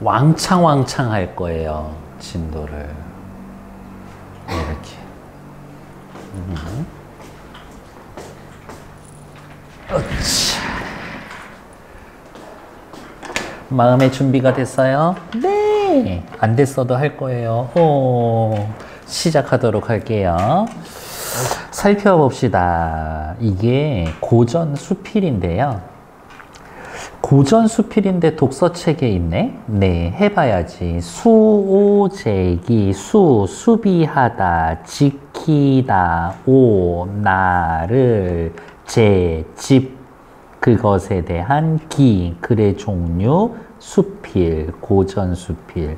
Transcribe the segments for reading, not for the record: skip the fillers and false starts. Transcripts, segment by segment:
왕창왕창 할 거예요. 진도를. 이렇게. 마음의 준비가 됐어요? 네! 안 됐어도 할 거예요. 시작하도록 할게요. 살펴봅시다. 이게 고전 수필인데요. 고전 수필인데 독서책에 있네? 네, 해봐야지. 수오제기, 수비하다, 지키다, 나를, 집, 그것에 대한 글의 종류, 수필, 고전 수필.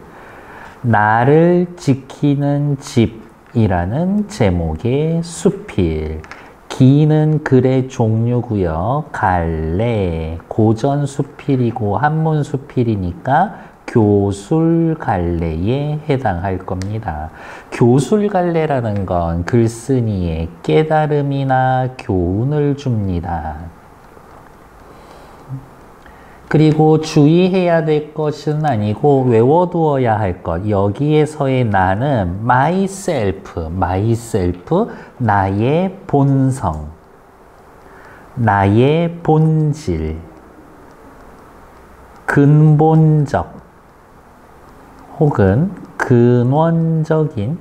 나를 지키는 집이라는 제목의 수필. 기는 글의 종류고요. 갈래, 고전 수필이고 한문 수필이니까 교술갈래에 해당할 겁니다. 교술갈래라는 건 글쓴이의 깨달음이나 교훈을 줍니다. 그리고 주의해야 될 것은 아니고 외워두어야 할 것. 여기에서의 나는 myself, 나의 본성, 나의 본질, 근본적, 혹은 근원적인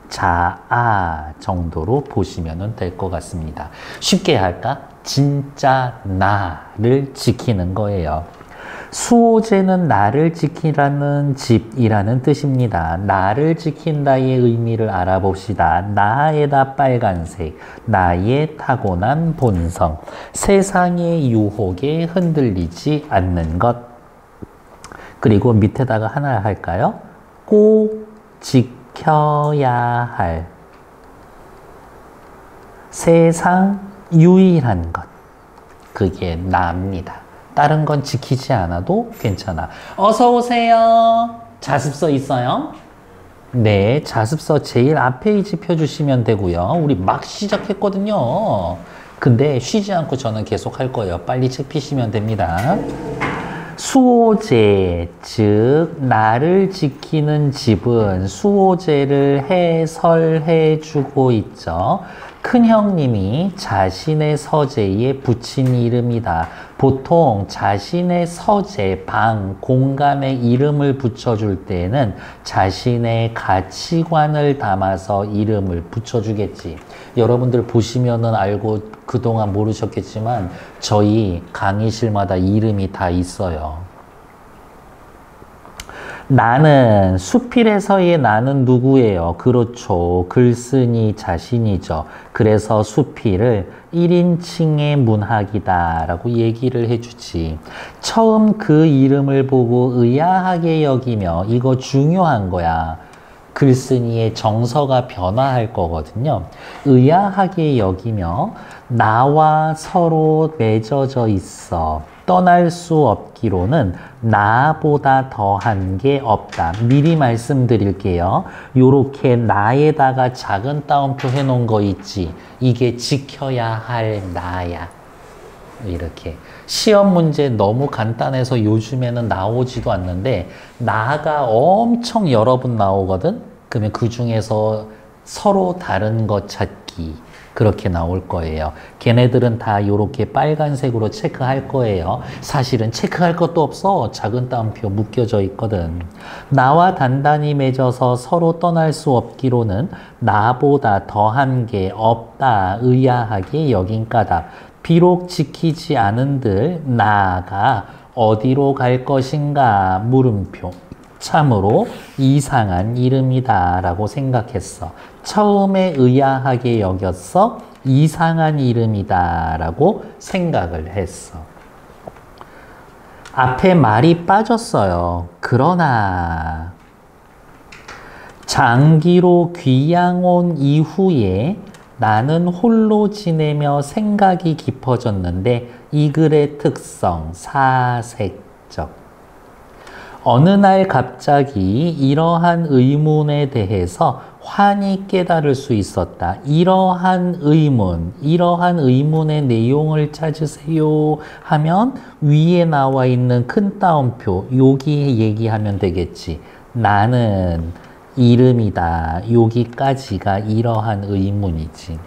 자아 정도로 보시면 될 것 같습니다. 쉽게 할까? 진짜 나를 지키는 거예요. 수호제는 나를 지키라는 집이라는 뜻입니다. 나를 지킨다의 의미를 알아봅시다. 나에다 빨간색, 나의 타고난 본성, 세상의 유혹에 흔들리지 않는 것. 그리고 밑에다가 하나 할까요? 꼭 지켜야 할 세상 유일한 것. 그게 나입니다. 다른 건 지키지 않아도 괜찮아. 어서 오세요. 자습서 있어요? 네, 자습서 제일 앞 페이지 펴주시면 되고요. 우리 막 시작했거든요. 근데 쉬지 않고 저는 계속 할 거예요. 빨리 책 피시면 됩니다. 수호제, 즉 나를 지키는 집은 수호제를 해설해 주고 있죠. 큰형님이 자신의 서재에 붙인 이름이다. 보통 자신의 서재, 방, 공간에 이름을 붙여줄 때는 자신의 가치관을 담아서 이름을 붙여주겠지. 여러분들 보시면은 알고 그동안 모르셨겠지만 저희 강의실마다 이름이 다 있어요. 나는, 수필에서의 나는 누구예요? 그렇죠. 글쓴이 자신이죠. 그래서 수필을 1인칭의 문학이다 라고 얘기를 해주지. 처음 그 이름을 보고 의아하게 여기며 이거 중요한 거야. 글쓴이의 정서가 변화할 거거든요. 의아하게 여기며 나와 서로 맺어져 있어. 떠날 수 없기로는 나보다 더한 게 없다. 미리 말씀드릴게요. 요렇게 나에다가 작은 따옴표 해놓은 거 있지. 이게 지켜야 할 나야. 이렇게. 시험 문제 너무 간단해서 요즘에는 나오지도 않는데 나가 엄청 여러 번 나오거든? 그러면 그 중에서 서로 다른 것 찾기. 그렇게 나올 거예요. 걔네들은 다 이렇게 빨간색으로 체크할 거예요. 사실은 체크할 것도 없어. 작은 따옴표 묶여져 있거든. 나와 단단히 맺어서 서로 떠날 수 없기로는 나보다 더한 게 없다. 의아하게 여긴 까닭. 비록 지키지 않은들 나아가 어디로 갈 것인가 물음표. 참으로 이상한 이름이다 라고 생각했어. 처음에 의아하게 여겼어. 이상한 이름이다 라고 생각을 했어. 앞에 말이 빠졌어요. 그러나 장기로 귀양 온 이후에 나는 홀로 지내며 생각이 깊어졌는데 이 글의 특성, 사색적. 어느 날 갑자기 이러한 의문에 대해서 환히 깨달을 수 있었다. 이러한 의문의 내용을 찾으세요 하면 위에 나와 있는 큰 따옴표 여기 얘기하면 되겠지. 나는 이름이다. 여기까지가 이러한 의문이지.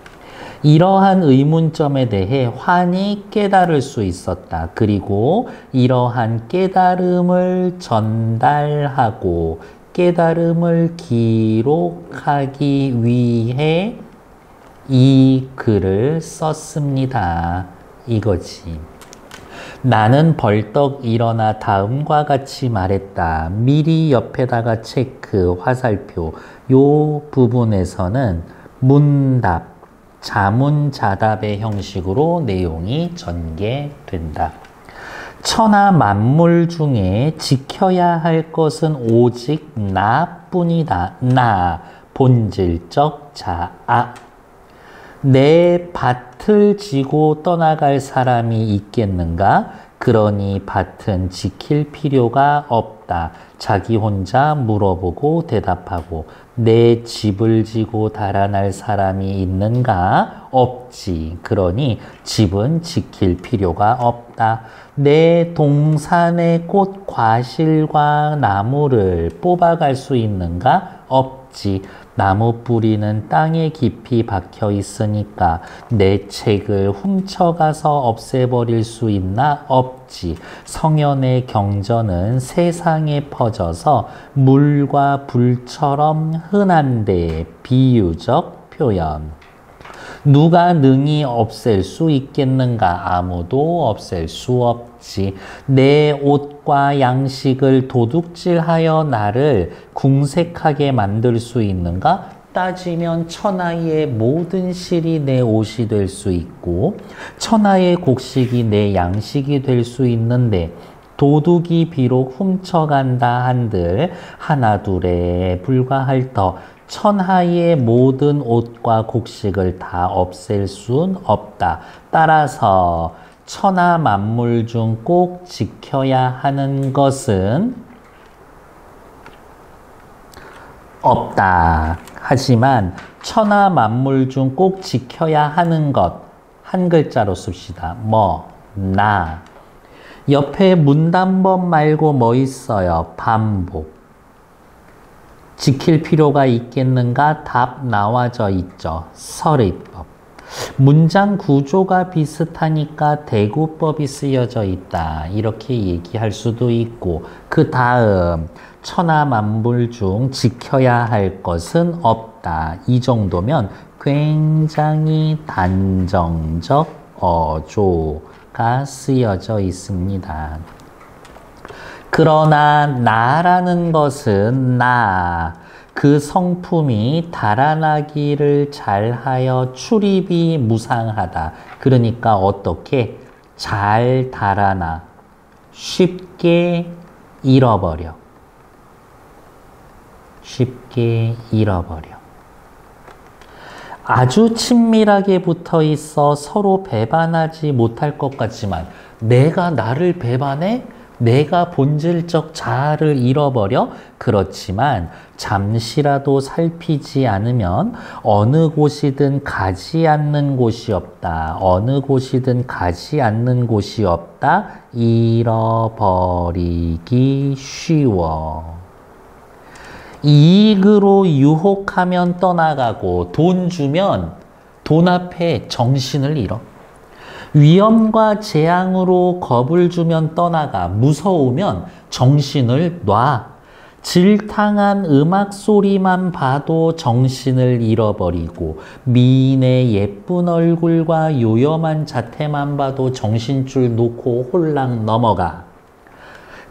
이러한 의문점에 대해 환히 깨달을 수 있었다. 그리고 이러한 깨달음을 전달하고 깨달음을 기록하기 위해 이 글을 썼습니다. 이거지. 나는 벌떡 일어나 다음과 같이 말했다. 미리 옆에다가 체크, 화살표. 요 부분에서는 문답, 자문자답의 형식으로 내용이 전개된다. 천하 만물 중에 지켜야 할 것은 오직 나뿐이다. 나, 본질적 자아. 내 밭을 지고 떠나갈 사람이 있겠는가? 그러니 밭은 지킬 필요가 없다. 자기 혼자 물어보고 대답하고. 내 집을 지고 달아날 사람이 있는가? 없지. 그러니 집은 지킬 필요가 없다. 내 동산의 꽃 과실과 나무를 뽑아갈 수 있는가? 없지. 나무 뿌리는 땅에 깊이 박혀 있으니까 내 책을 훔쳐가서 없애버릴 수 있나? 없지. 성현의 경전은 세상에 퍼져서 물과 불처럼 흔한데 비유적 표현. 누가 능히 없앨 수 있겠는가? 아무도 없앨 수 없지. 내 옷과 양식을 도둑질하여 나를 궁색하게 만들 수 있는가? 따지면 천하의 모든 실이 내 옷이 될 수 있고 천하의 곡식이 내 양식이 될 수 있는데 도둑이 비록 훔쳐간다 한들 하나둘에 불과할 터 천하의 모든 옷과 곡식을 다 없앨 순 없다. 따라서 천하 만물 중 꼭 지켜야 하는 것은 없다. 하지만 천하 만물 중 꼭 지켜야 하는 것 한 글자로 씁시다. 나. 옆에 문단법 말고 뭐 있어요? 반복. 지킬 필요가 있겠는가? 답 나와져 있죠. 설의법. 문장 구조가 비슷하니까 대구법이 쓰여져 있다. 이렇게 얘기할 수도 있고 그 다음 천하 만물 중 지켜야 할 것은 없다. 이 정도면 굉장히 단정적 어조가 쓰여져 있습니다. 그러나 나라는 것은 그 성품이 달아나기를 잘하여 출입이 무상하다. 그러니까 어떻게? 잘 달아나 쉽게 잃어버려. 쉽게 잃어버려. 아주 친밀하게 붙어 있어 서로 배반하지 못할 것 같지만 내가 나를 배반해? 내가 본질적 자아를 잃어버려? 그렇지만 잠시라도 살피지 않으면 어느 곳이든 가지 않는 곳이 없다. 어느 곳이든 가지 않는 곳이 없다. 잃어버리기 쉬워. 이익으로 유혹하면 떠나가고 돈 주면 돈 앞에 정신을 잃어. 위험과 재앙으로 겁을 주면 떠나가. 무서우면 정신을 놔. 질탕한 음악 소리만 봐도 정신을 잃어버리고 미인의 예쁜 얼굴과 요염한 자태만 봐도 정신줄 놓고 홀랑 넘어가.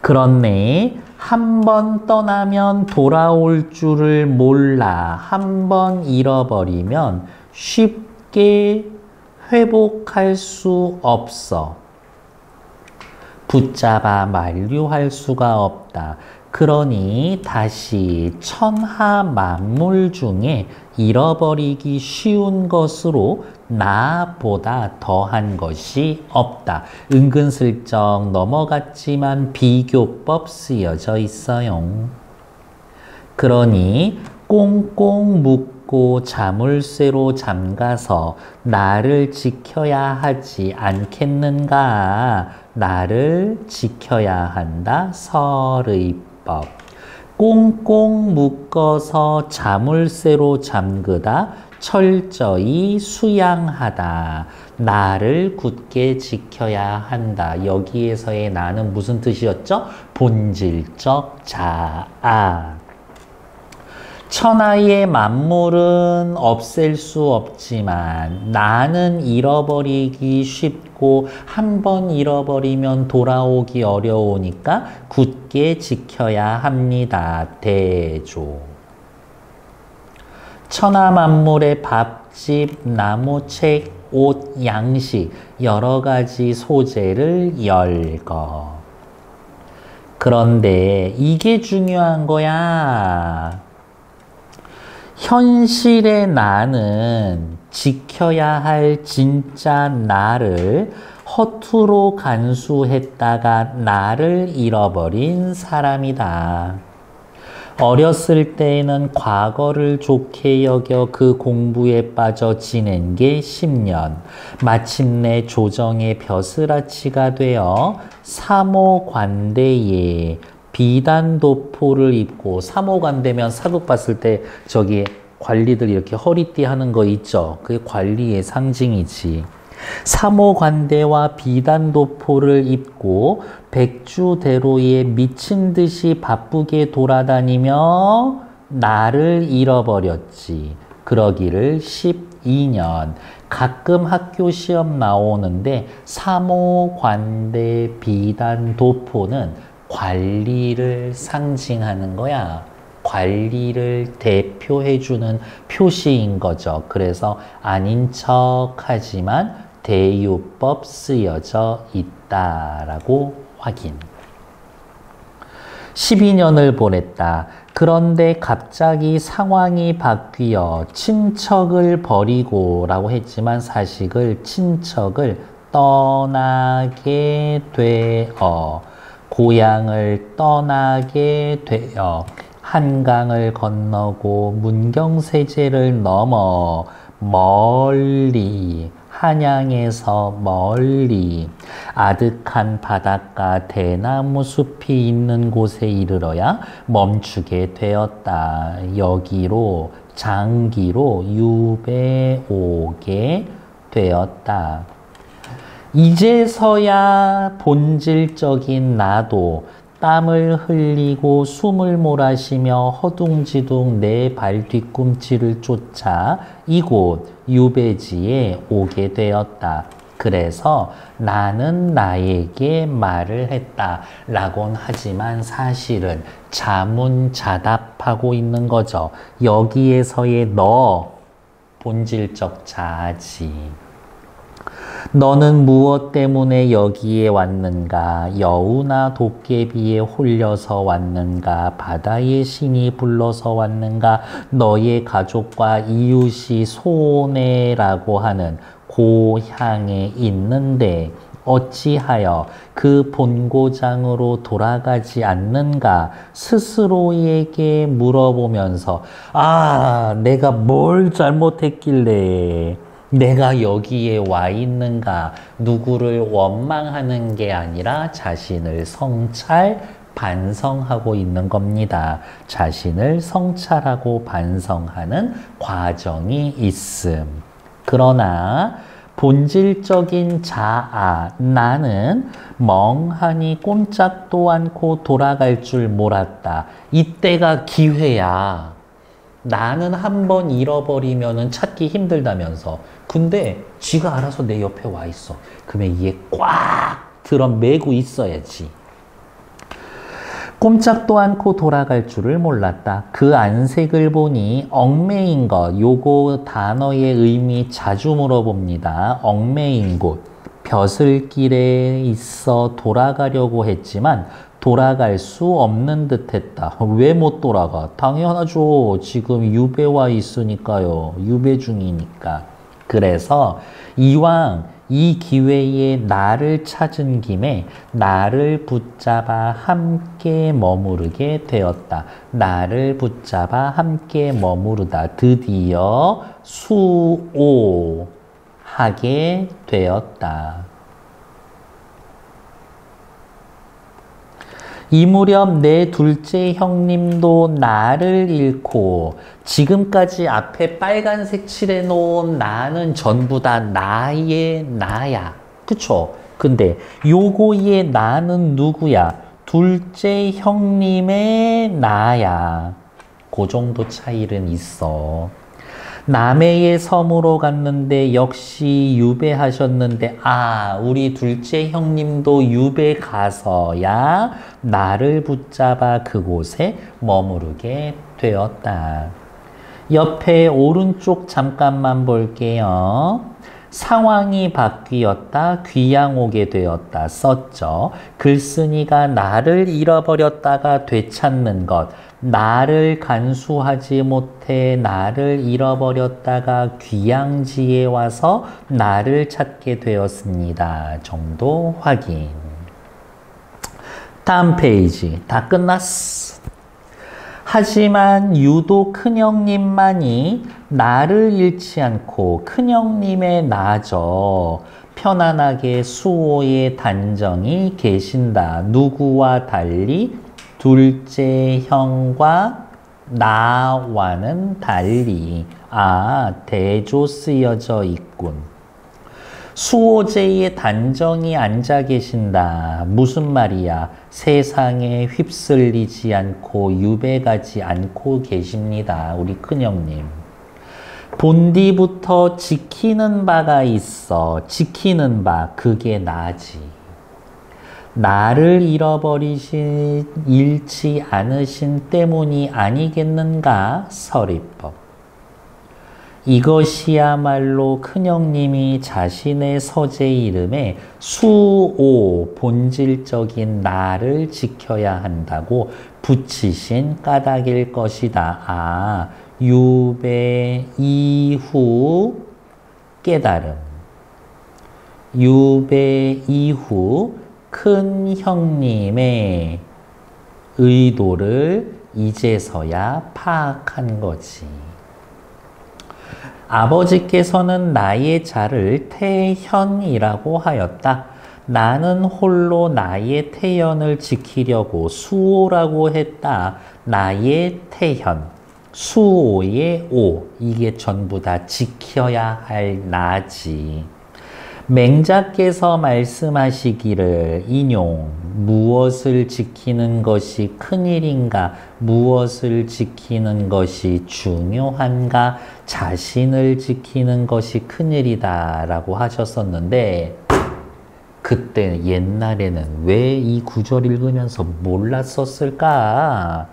그렇네. 한 번 떠나면 돌아올 줄을 몰라. 한 번 잃어버리면 쉽게 회복할 수 없어. 붙잡아 만류할 수가 없다. 그러니 다시 천하 만물 중에 잃어버리기 쉬운 것으로 나보다 더한 것이 없다. 은근슬쩍 넘어갔지만 비교법 쓰여져 있어요. 그러니 꽁꽁 묶고 자물쇠로 잠가서 나를 지켜야 하지 않겠는가? 나를 지켜야 한다. 설의법. 꽁꽁 묶어서 자물쇠로 잠그다. 철저히 수양하다. 나를 굳게 지켜야 한다. 여기에서의 나는 무슨 뜻이었죠? 본질적 자아. 천하의 만물은 없앨 수 없지만 나는 잃어버리기 쉽고 한 번 잃어버리면 돌아오기 어려우니까 굳게 지켜야 합니다. 대조. 천하 만물의 밥집, 나무, 책, 옷, 양식 여러 가지 소재를 열거. 그런데 이게 중요한 거야. 현실의 나는 지켜야 할 진짜 나를 허투루 간수했다가 나를 잃어버린 사람이다. 어렸을 때에는 과거를 좋게 여겨 그 공부에 빠져 지낸 게 10년. 마침내 조정의 벼슬아치가 되어 사모관대에 비단도포를 입고, 사모관대면 사극 봤을 때 저기 관리들 이렇게 허리띠 하는 거 있죠. 그게 관리의 상징이지. 사모관대와 비단도포를 입고 백주대로에 미친 듯이 바쁘게 돌아다니며 나를 잃어버렸지. 그러기를 12년. 가끔 학교 시험 나오는데 사모관대 비단도포는 관리를 상징하는 거야. 관리를 대표해주는 표시인 거죠. 그래서 아닌 척하지만 대유법 쓰여져 있다라고 확인. 12년을 보냈다. 그런데 갑자기 상황이 바뀌어 친척을 버리고 라고 했지만 사실을 친척을 떠나게 되어, 고향을 떠나게 되어 한강을 건너고 문경세제를 넘어 멀리, 한양에서 멀리 아득한 바닷가 대나무 숲이 있는 곳에 이르러야 멈추게 되었다. 여기로 장기로 유배 오게 되었다. 이제서야 본질적인 나도 땀을 흘리고 숨을 몰아쉬며 허둥지둥 내 발 뒤꿈치를 쫓아 이곳 유배지에 오게 되었다. 그래서 나는 나에게 말을 했다 라곤 하지만 사실은 자문자답하고 있는 거죠. 여기에서의 너, 본질적 자아지. 너는 무엇 때문에 여기에 왔는가? 여우나 도깨비에 홀려서 왔는가? 바다의 신이 불러서 왔는가? 너의 가족과 이웃이 손해라고 하는 고향에 있는데 어찌하여 그 본고장으로 돌아가지 않는가? 스스로에게 물어보면서 내가 뭘 잘못했길래 내가 여기에 와 있는가? 누구를 원망하는 게 아니라 자신을 성찰, 반성하고 있는 겁니다. 자신을 성찰하고 반성하는 과정이 있음. 그러나 본질적인 자아, 나는 멍하니 꼼짝도 않고 돌아갈 줄 몰랐다. 이때가 기회야. 나는 한번 잃어버리면 찾기 힘들다면서. 근데 쥐가 알아서 내 옆에 와 있어. 그러면 이에 꽉 들어매고 있어야지. 꼼짝도 않고 돌아갈 줄을 몰랐다. 그 안색을 보니 얽매인 것, 요거 단어의 의미 자주 물어봅니다. 얽매인 곳, 벼슬길에 있어 돌아가려고 했지만 돌아갈 수 없는 듯 했다. 왜 못 돌아가? 당연하죠. 지금 유배와 있으니까요. 유배 중이니까. 그래서 이왕 이 기회에 나를 찾은 김에 나를 붙잡아 함께 머무르게 되었다. 나를 붙잡아 함께 머무르다. 드디어 수오하게 되었다. 이 무렵 내 둘째 형님도 나를 잃고 지금까지 앞에 빨간색 칠해놓은 나는 전부 다 나의 나야. 그쵸? 근데 요거의 나는 누구야? 둘째 형님의 나야. 그 정도 차이는 있어. 남해의 섬으로 갔는데 역시 유배하셨는데 우리 둘째 형님도 유배 가서야 나를 붙잡아 그곳에 머무르게 되었다. 옆에 오른쪽 잠깐만 볼게요. 상황이 바뀌었다. 귀양 오게 되었다. 썼죠. 글쓴이가 나를 잃어버렸다가 되찾는 것. 나를 간수하지 못해 나를 잃어버렸다가 귀양지에 와서 나를 찾게 되었습니다. 정도 확인. 다음 페이지. 다 끝났어. 하지만 유독 큰형님만이 나를 잃지 않고 큰형님의 나저 편안하게 수호의 단정히 계신다. 누구와 달리? 둘째 형과 나와는 달리. 대조 쓰여져 있군. 수호제의 단정히 앉아 계신다. 무슨 말이야? 세상에 휩쓸리지 않고 유배가지 않고 계십니다. 우리 큰형님. 본디부터 지키는 바가 있어. 지키는 바, 그게 나지. 나를 잃지 않으신 때문이 아니겠는가? 서리법. 이것이야말로 큰형님이 자신의 서재 이름에 수오, 본질적인 나를 지켜야 한다고 붙이신 까닭일 것이다. 유배 이후 깨달음. 유배 이후 큰 형님의 의도를 이제서야 파악한 거지. 아버지께서는 나의 자를 태현이라고 하였다. 나는 홀로 나의 태연을 지키려고 수호라고 했다. 나의 태현, 수호의 오, 이게 전부 다 지켜야 할 나지. 맹자께서 말씀하시기를 인용, 무엇을 지키는 것이 큰일인가? 무엇을 지키는 것이 중요한가? 자신을 지키는 것이 큰일이다 라고 하셨었는데 그때 옛날에는 왜 이 구절 읽으면서 몰랐었을까?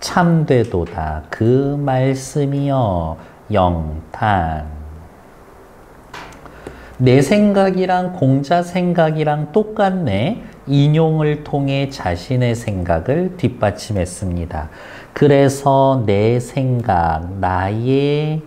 참되도다 그 말씀이여 영탄. 내 생각이랑 공자 생각이랑 똑같네. 인용을 통해 자신의 생각을 뒷받침했습니다. 그래서 내 생각, 나의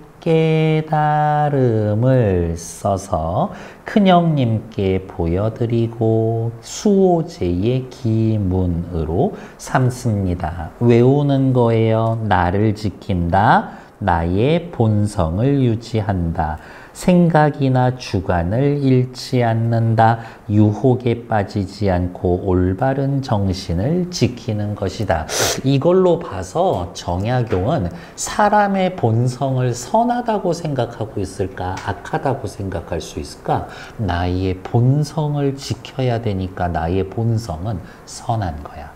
깨달음을 써서 큰형님께 보여드리고 수호제의 기문으로 삼습니다. 외우는 거예요. 나를 지킨다. 나의 본성을 유지한다. 생각이나 주관을 잃지 않는다. 유혹에 빠지지 않고 올바른 정신을 지키는 것이다. 이걸로 봐서 정약용은 사람의 본성을 선하다고 생각하고 있을까? 악하다고 생각할 수 있을까? 나의 본성을 지켜야 되니까 나의 본성은 선한 거야.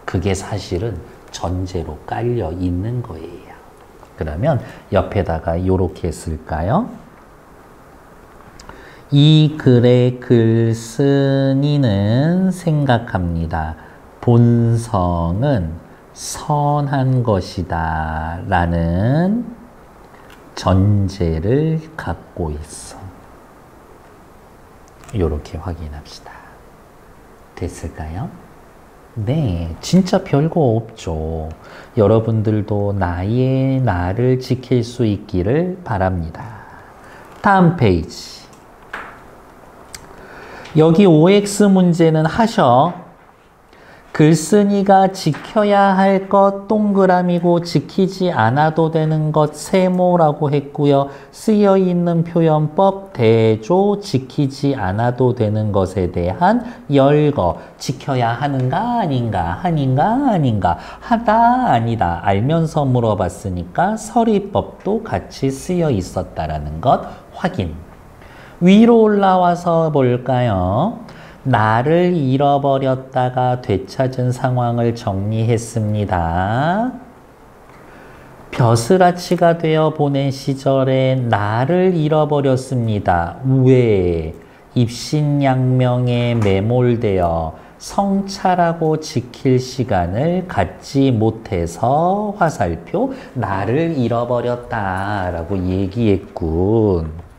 그게 사실은 전제로 깔려 있는 거예요. 그러면 옆에다가 이렇게 쓸까요? 이 글의 글쓴이는 생각합니다. 본성은 선한 것이다 라는 전제를 갖고 있어. 이렇게 확인합시다. 됐을까요? 네, 진짜 별거 없죠. 여러분들도 나를 지킬 수 있기를 바랍니다. 다음 페이지. 여기 OX 문제는 하셔. 글쓴이가 지켜야 할 것 동그라미고 지키지 않아도 되는 것 세모라고 했고요. 쓰여있는 표현법 대조 지키지 않아도 되는 것에 대한 열거 지켜야 하는가 아닌가 아닌가 하다 아니다 알면서 물어봤으니까 서리법도 같이 쓰여 있었다라는 것 확인. 위로 올라와서 볼까요? 나를 잃어버렸다가 되찾은 상황을 정리했습니다. 벼슬아치가 되어 보낸 시절에 나를 잃어버렸습니다. 왜? 입신양명에 매몰되어 성찰하고 지킬 시간을 갖지 못해서 화살표 나를 잃어버렸다라고 얘기했군.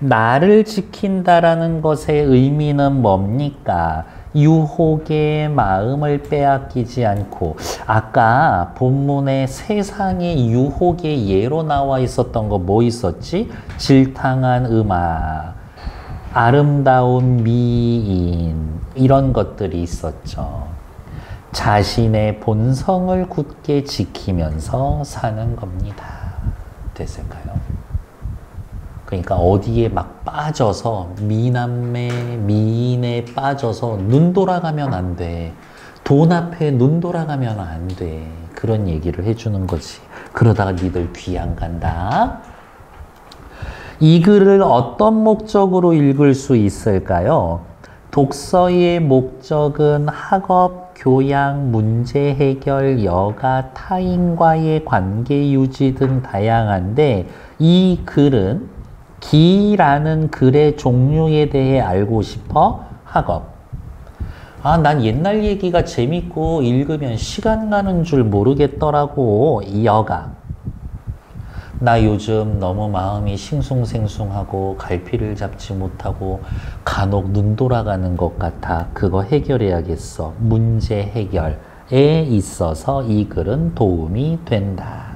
나를 지킨다라는 것의 의미는 뭡니까? 유혹의 마음을 빼앗기지 않고 아까 본문에 세상의 유혹의 예로 나와 있었던 거 뭐 있었지? 질탕한 음악, 아름다운 미인 이런 것들이 있었죠. 자신의 본성을 굳게 지키면서 사는 겁니다. 됐을까요? 그러니까 어디에 막 빠져서 미남매, 미인에 빠져서 눈 돌아가면 안 돼. 돈 앞에 눈 돌아가면 안 돼. 그런 얘기를 해주는 거지. 그러다가 니들 귀 안 간다. 이 글을 어떤 목적으로 읽을 수 있을까요? 독서의 목적은 학업, 교양, 문제 해결, 여가, 타인과의 관계 유지 등 다양한데 이 글은 기라는 글의 종류에 대해 알고 싶어? 학업. 아, 난 옛날 얘기가 재밌고 읽으면 시간 가는 줄 모르겠더라고. 여가. 나 요즘 너무 마음이 싱숭생숭하고 갈피를 잡지 못하고 간혹 눈 돌아가는 것 같아. 그거 해결해야겠어. 문제 해결에 있어서 이 글은 도움이 된다.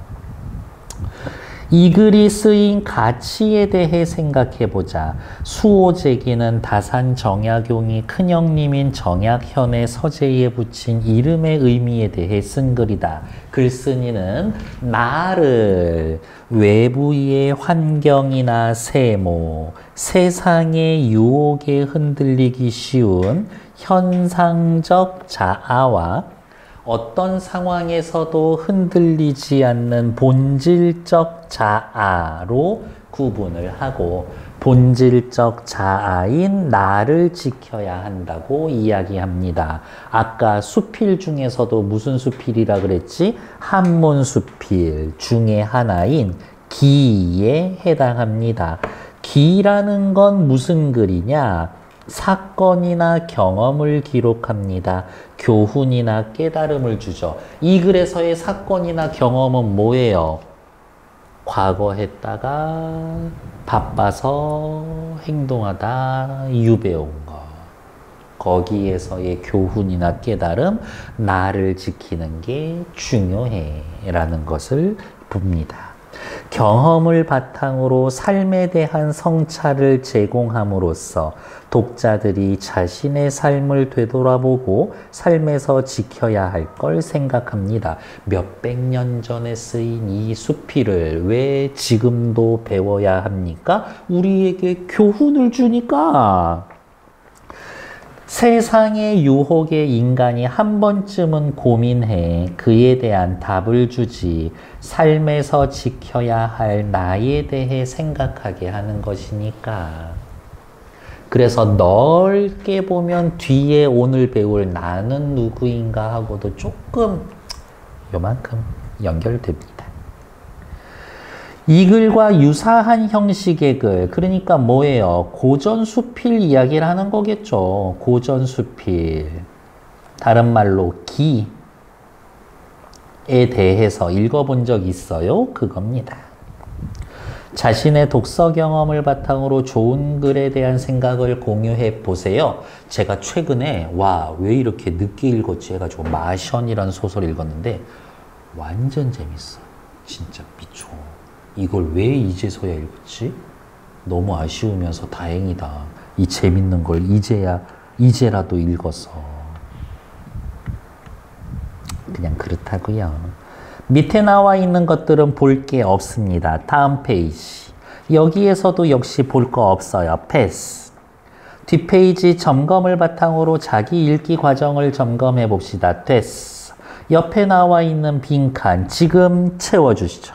이 글이 쓰인 가치에 대해 생각해보자. 수호제기는 다산 정약용이 큰형님인 정약현의 서재에 붙인 이름의 의미에 대해 쓴 글이다. 글쓴이는 나를 외부의 환경이나 세모, 세상의 유혹에 흔들리기 쉬운 현상적 자아와 어떤 상황에서도 흔들리지 않는 본질적 자아로 구분을 하고 본질적 자아인 나를 지켜야 한다고 이야기합니다. 아까 수필 중에서도 무슨 수필이라 그랬지? 한문수필 중에 하나인 기에 해당합니다. 기라는 건 무슨 글이냐? 사건이나 경험을 기록합니다. 교훈이나 깨달음을 주죠. 이 글에서의 사건이나 경험은 뭐예요? 과거 했다가 바빠서 행동하다 유배온 거. 거기에서의 교훈이나 깨달음, 나를 지키는 게 중요해 라는 것을 봅니다. 경험을 바탕으로 삶에 대한 성찰을 제공함으로써 독자들이 자신의 삶을 되돌아보고 삶에서 지켜야 할 걸 생각합니다. 몇백 년 전에 쓰인 이 수필을 왜 지금도 배워야 합니까? 우리에게 교훈을 주니까. 세상의 유혹에 인간이 한 번쯤은 고민해 그에 대한 답을 주지 삶에서 지켜야 할 나에 대해 생각하게 하는 것이니까. 그래서 넓게 보면 뒤에 오늘 배울 나는 누구인가 하고도 조금 요만큼 연결됩니다. 이 글과 유사한 형식의 글, 그러니까 뭐예요? 고전수필 이야기를 하는 거겠죠. 고전수필. 다른 말로 기에 대해서 읽어본 적 있어요? 그겁니다. 자신의 독서 경험을 바탕으로 좋은 글에 대한 생각을 공유해 보세요. 제가 최근에 왜 이렇게 늦게 읽었지 해가지고 마션이라는 소설 읽었는데 완전 재밌어. 진짜 미쳐. 이걸 왜 이제서야 읽었지? 너무 아쉬우면서 다행이다. 이 재밌는 걸 이제라도 읽어서. 그냥 그렇다고요. 밑에 나와 있는 것들은 볼 게 없습니다. 다음 페이지. 여기에서도 역시 볼 거 없어요. 패스. 뒷페이지 점검을 바탕으로 자기 읽기 과정을 점검해 봅시다. 됐어. 옆에 나와 있는 빈칸 지금 채워주시죠.